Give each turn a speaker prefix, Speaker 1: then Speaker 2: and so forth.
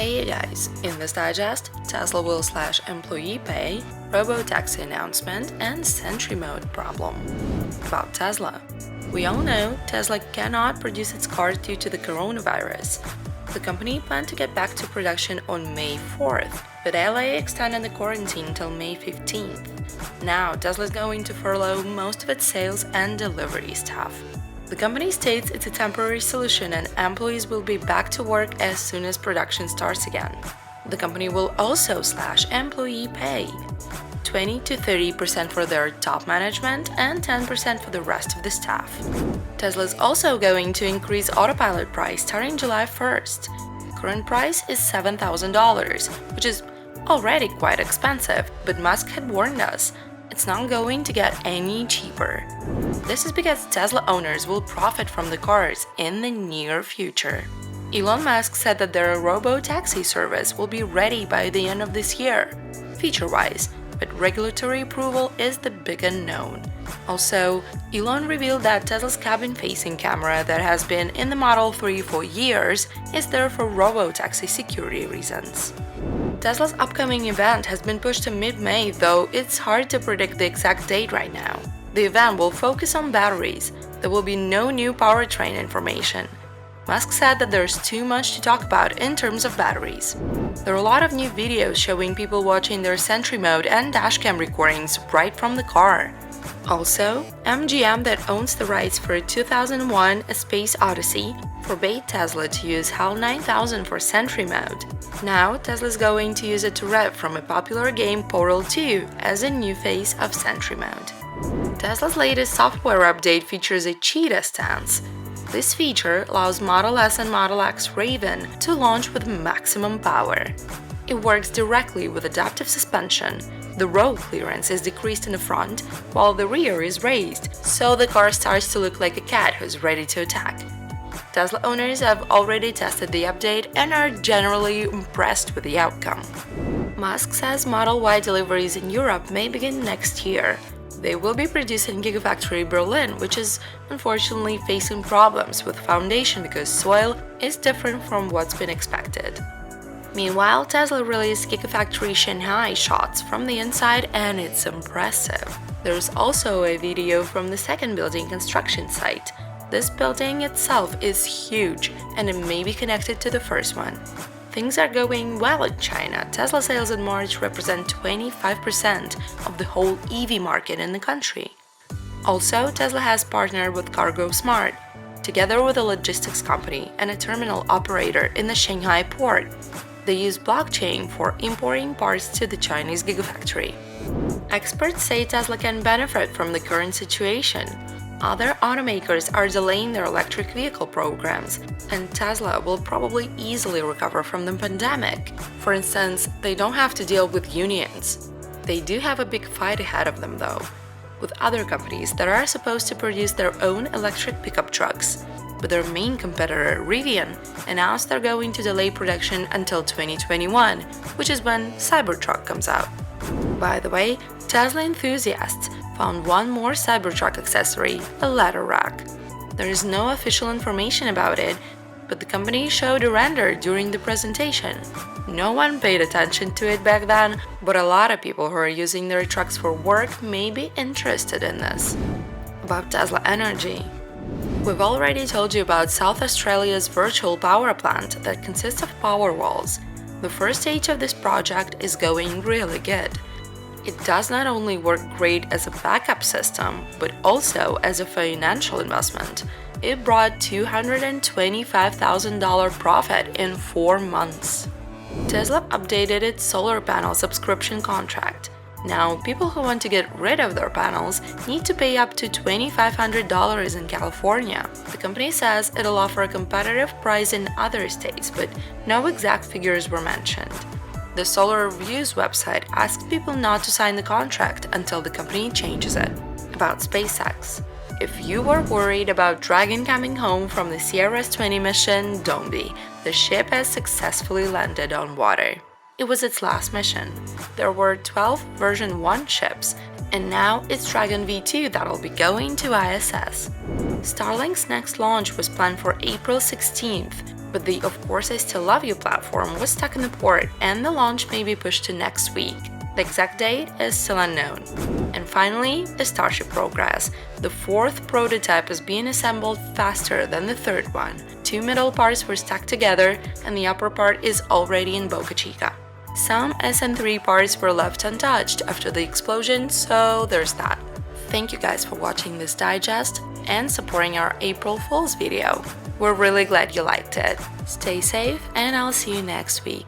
Speaker 1: Hey guys, in this digest, Tesla will slash employee pay, robotaxi announcement, and Sentry Mode problem. About Tesla. We all know Tesla cannot produce its cars due to the coronavirus. The company planned to get back to production on May 4th, but LA extended the quarantine until May 15th. Now, Tesla is going to furlough most of its sales and delivery staff. The company states it's a temporary solution and employees will be back to work as soon as production starts again. The company will also slash employee pay, 20 to 30% for their top management and 10% for the rest of the staff. Tesla is also going to increase Autopilot price starting July 1st. Current price is $7,000, which is already quite expensive, but Musk had warned us it's not going to get any cheaper. This is because Tesla owners will profit from the cars in the near future. Elon Musk said that their robotaxi service will be ready by the end of this year, feature-wise, but regulatory approval is the big unknown. Also, Elon revealed that Tesla's cabin-facing camera that has been in the Model 3 for years is there for robotaxi security reasons. Tesla's upcoming event has been pushed to mid-May, though it's hard to predict the exact date right now. The event will focus on batteries. There will be no new powertrain information. Musk said that there's too much to talk about in terms of batteries. There are a lot of new videos showing people watching their Sentry Mode and dashcam recordings right from the car. Also, MGM, that owns the rights for 2001 A Space Odyssey, forbade Tesla to use HAL 9000 for Sentry Mode. Now, Tesla is going to use it to rev from a popular game Portal 2 as a new phase of Sentry Mode. Tesla's latest software update features a cheetah stance. This feature allows Model S and Model X Raven to launch with maximum power. It works directly with adaptive suspension. The roll clearance is decreased in the front, while the rear is raised, so the car starts to look like a cat who's ready to attack. Tesla owners have already tested the update and are generally impressed with the outcome. Musk says Model Y deliveries in Europe may begin next year. They will be produced in Gigafactory Berlin, which is unfortunately facing problems with foundation because soil is different from what's been expected. Meanwhile, Tesla released Gigafactory Shanghai shots from the inside and it's impressive. There's also a video from the second building construction site. This building itself is huge and it may be connected to the first one. Things are going well in China. Tesla sales in March represent 25% of the whole EV market in the country. Also, Tesla has partnered with Cargo Smart, together with a logistics company and a terminal operator in the Shanghai port. They use blockchain for importing parts to the Chinese Gigafactory. Experts say Tesla can benefit from the current situation. Other automakers are delaying their electric vehicle programs, and Tesla will probably easily recover from the pandemic. For instance, they don't have to deal with unions. They do have a big fight ahead of them, though, with other companies that are supposed to produce their own electric pickup trucks. But their main competitor, Rivian, announced they're going to delay production until 2021, which is when Cybertruck comes out. By the way, Tesla enthusiasts found one more Cybertruck accessory, a ladder rack. There is no official information about it, but the company showed a render during the presentation. No one paid attention to it back then, but a lot of people who are using their trucks for work may be interested in this. About Tesla Energy. We've already told you about South Australia's virtual power plant that consists of power walls. The first stage of this project is going really good. It does not only work great as a backup system, but also as a financial investment. It brought $225,000 profit in 4 months. Tesla updated its solar panel subscription contract. Now, people who want to get rid of their panels need to pay up to $2,500 in California. The company says it'll offer a competitive price in other states, but no exact figures were mentioned. The Solar Reviews website asks people not to sign the contract until the company changes it. About SpaceX. If you were worried about Dragon coming home from the CRS-20 mission, don't be. The ship has successfully landed on water. It was its last mission. There were 12 version 1 ships, and now it's Dragon V2 that'll be going to ISS. Starlink's next launch was planned for April 16th, But the Of Course I Still Love You platform was stuck in the port and the launch may be pushed to next week. The exact date is still unknown. And finally, the Starship progress. The fourth prototype is being assembled faster than the third one. Two middle parts were stuck together and the upper part is already in Boca Chica. Some SM3 parts were left untouched after the explosion, so there's that. Thank you guys for watching this digest and supporting our April Fool's video. We're really glad you liked it. Stay safe and I'll see you next week.